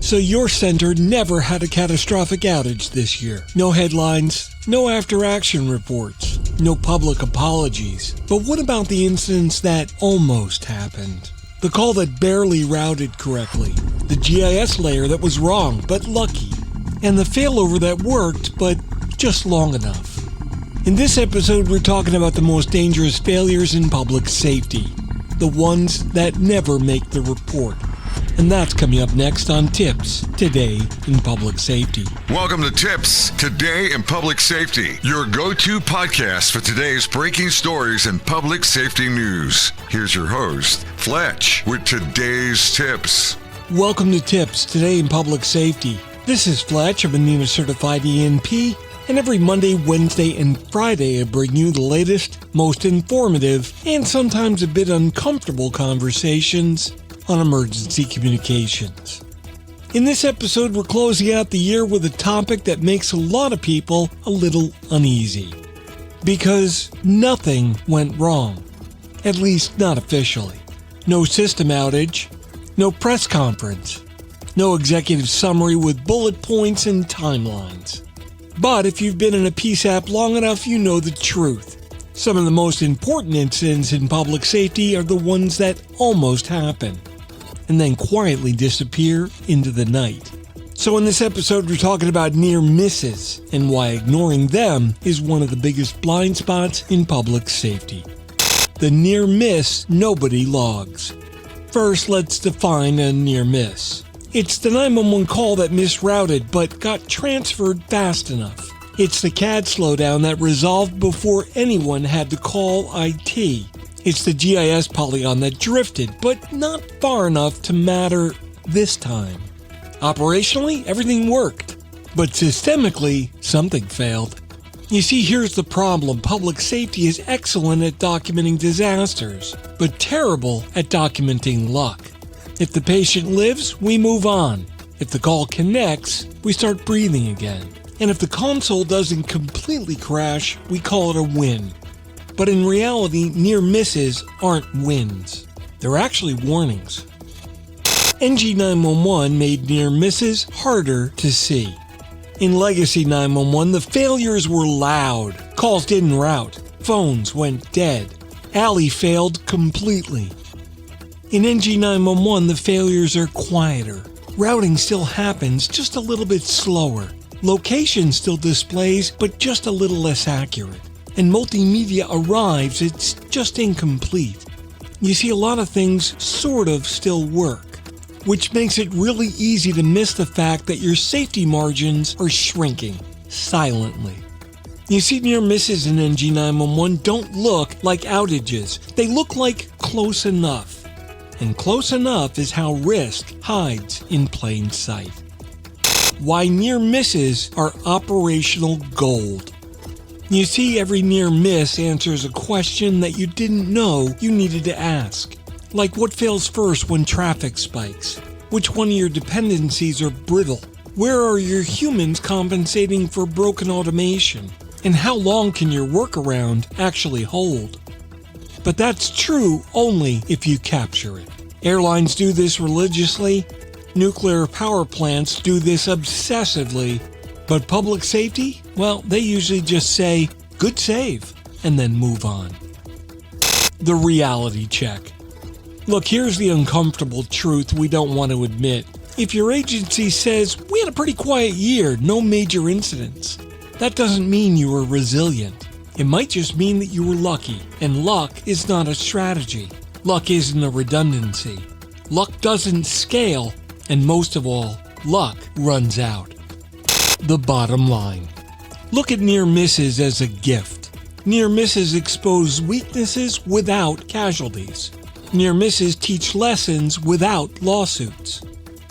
So your center never had a catastrophic outage this year. No headlines, no after-action reports, no public apologies. But what about the incidents that almost happened? The call that barely routed correctly, the GIS layer that was wrong but lucky, and the failover that worked but just long enough. In this episode, we're talking about the most dangerous failures in public safety, the ones that never make the report. And that's coming up next on TiPS, Today in Public Safety. Welcome to TiPS, Today in Public Safety, your go-to podcast for today's breaking stories and public safety news. Here's your host, Fletch, with today's tips. Welcome to TiPS, Today in Public Safety. This is Fletch, I'm a NEMA certified ENP, and every Monday, Wednesday, and Friday I bring you the latest, most informative, and sometimes a bit uncomfortable conversations on emergency communications. In this episode, we're closing out the year with a topic that makes a lot of people a little uneasy. Because nothing went wrong. At least not officially. No system outage, no press conference, no executive summary with bullet points and timelines. But if you've been in a PSAP long enough, you know the truth. Some of the most important incidents in public safety are the ones that almost happen and then quietly disappear into the night. So in this episode, we're talking about near misses and why ignoring them is one of the biggest blind spots in public safety. The near miss nobody logs. First, let's define a near miss. It's the 911 call that misrouted but got transferred fast enough. It's the CAD slowdown that resolved before anyone had to call IT. It's the GIS polygon that drifted, but not far enough to matter this time. Operationally, everything worked, but systemically, something failed. You see, here's the problem. Public safety is excellent at documenting disasters, but terrible at documenting luck. If the patient lives, we move on. If the call connects, we start breathing again. And if the console doesn't completely crash, we call it a win. But in reality, near misses aren't wins. They're actually warnings. NG 911 made near misses harder to see. In Legacy 911, the failures were loud. Calls didn't route. Phones went dead. Alley failed completely. In NG 911, the failures are quieter. Routing still happens, just a little bit slower. Location still displays, but just a little less accurate. And multimedia arrives, it's just incomplete. You see, a lot of things sort of still work, which makes it really easy to miss the fact that your safety margins are shrinking silently. You see, near misses in NG 911 don't look like outages. They look like close enough. And close enough is how risk hides in plain sight. Why near misses are operational gold. You see, every near miss answers a question that you didn't know you needed to ask. Like, what fails first when traffic spikes? Which one of your dependencies are brittle? Where are your humans compensating for broken automation? And how long can your workaround actually hold? But that's true only if you capture it. Airlines do this religiously. Nuclear power plants do this obsessively. But public safety? Well, they usually just say, good save, and then move on. The reality check. Look, here's the uncomfortable truth we don't want to admit. If your agency says, we had a pretty quiet year, no major incidents, that doesn't mean you were resilient. It might just mean that you were lucky, and luck is not a strategy. Luck isn't a redundancy. Luck doesn't scale, and most of all, luck runs out. The bottom line. Look at near misses as a gift. Near misses expose weaknesses without casualties. Near misses teach lessons without lawsuits.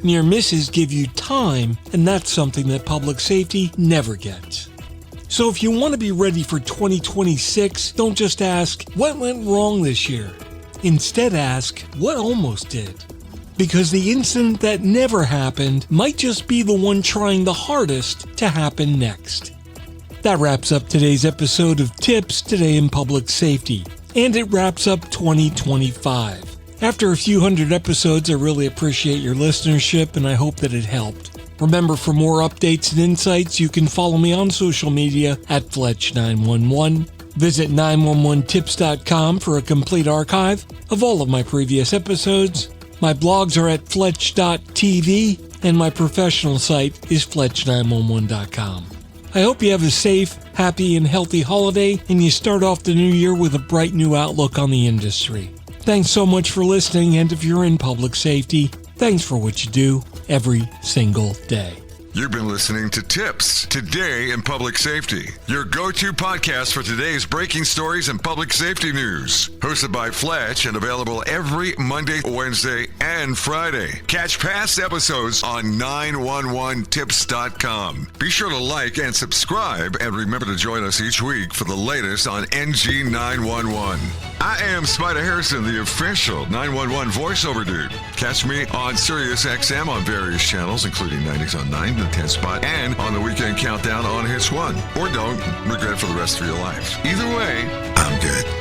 Near misses give you time, and that's something that public safety never gets. So if you want to be ready for 2026, don't just ask, what went wrong this year? Instead ask, what almost did? Because the incident that never happened might just be the one trying the hardest to happen next. That wraps up today's episode of TiPS Today in Public Safety, and it wraps up 2025. After a few hundred episodes, I really appreciate your listenership and I hope that it helped. Remember, for more updates and insights, you can follow me on social media at Fletch911. Visit 911tips.com for a complete archive of all of my previous episodes. My blogs are at Fletch.tv and my professional site is Fletch911.com. I hope you have a safe, happy, and healthy holiday and you start off the new year with a bright new outlook on the industry. Thanks so much for listening, and if you're in public safety, thanks for what you do every single day. You've been listening to TiPS, Today in Public Safety, your go-to podcast for today's breaking stories and public safety news. Hosted by Fletch and available every Monday, Wednesday, and Friday. Catch past episodes on 911tips.com. Be sure to like and subscribe, and remember to join us each week for the latest on NG 911. I am Spider Harrison, the official 911 voiceover dude. Catch me on Sirius XM on various channels, including 90s on 9, the 10 spot, and on the weekend countdown on Hits 1. Or don't regret it for the rest of your life. Either way, I'm good.